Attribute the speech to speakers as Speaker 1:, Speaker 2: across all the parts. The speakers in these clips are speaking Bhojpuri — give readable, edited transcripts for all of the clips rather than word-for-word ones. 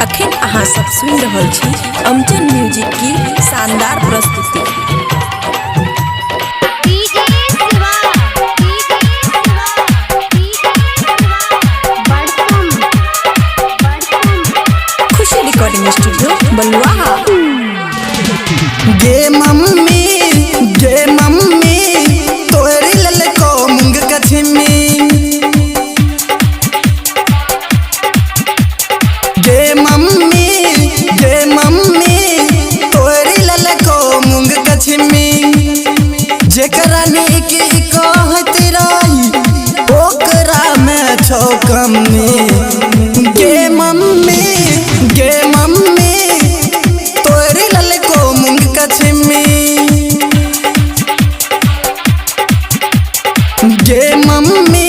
Speaker 1: अखन अहाँ सब सुन रहल छी अमजन म्यूजिक की शानदार प्रस्तुति। खुशी रिकॉर्डिंग स्टूडियो बलुआहा।
Speaker 2: गे मम्मी तोरी ललको मुंग कछमी। गे मम्मी तोरी ललको मुंग कछमी। जेकरा नेकी कहत रही ओकरा में छौ कमी। गे मम्मी तोरी ललको मुंग कछमी। गे मम्मी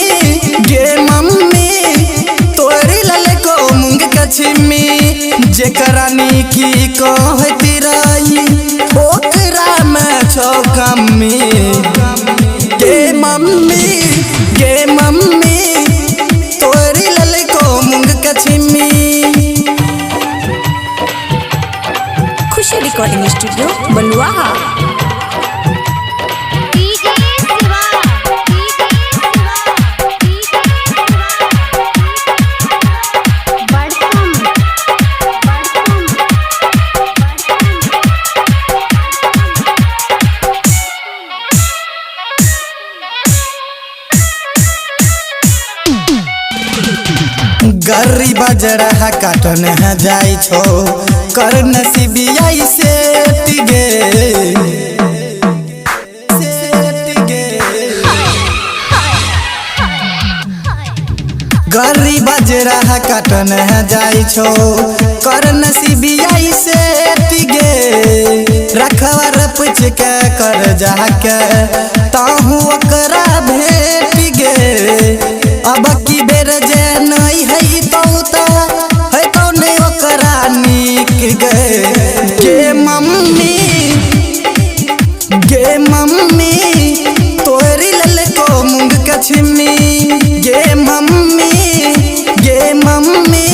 Speaker 2: तोरी ललको मुंग कछमी। जेकरा नेकी कहत रही ओकरा में छौ कमी। गे मम्मी तोरी ललको मुंग कछमी।
Speaker 1: खुशी रिकॉर्डिंग स्टूडियो बलुआहा।
Speaker 2: गरी बजरा काटन है जाई छो कर नसीबियाई से टिगे। गरी बजरा काटन है जाई छो कर नसीबियाई से टिगे। रखवा रपच के कर जाके ताहू ओकरा भेट गे। अब की बेर जे नहीं है तो है कौन ओकरा निक गे। गे मम्मी तोरी ललको मुंग कछमी। गे मम्मी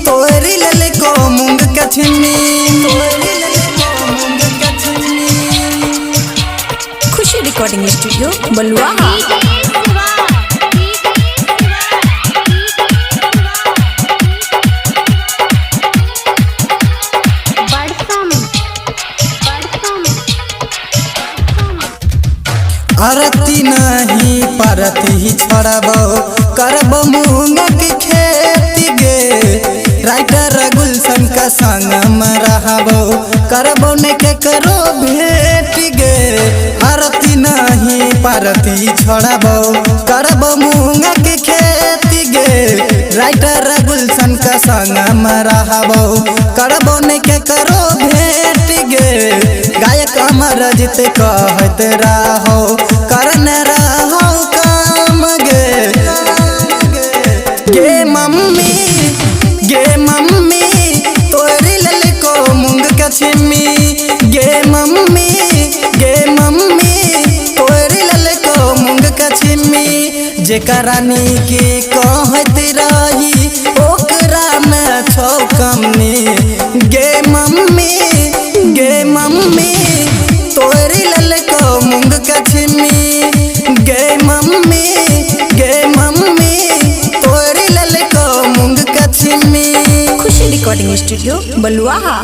Speaker 2: तोरी ललको मुंग कछमी।
Speaker 1: खुशी रिकॉर्डिंग स्टूडियो बलुआहा।
Speaker 2: अरती नहीं परती छोड़बो करबो मूंगा की खेती गे। राइटर गुलशन का संग में रहबो करबो ने के करो भेट गे। अरती नहीं परती छोड़बो करबो मूंगा की खेती गे। राइटर गुलशन का संग में रहबो करबो ने के करो भेट गे। गायक अमर जित कहत रहो करन रहो काम गे। गे मम्मी तोरी ललको मुंग कछमी। गे मम्मी तोरी ललको मुंग कछमी। जेकरा नेकी कहत रही ओकरा में छौ कमी। गे मम्मी तोरी ललको मुंग कछमी। गे मम्मी तोरी ललको मुंग कछमी।
Speaker 1: खुशी रिकॉर्डिंग स्टूडियो बलुआहा।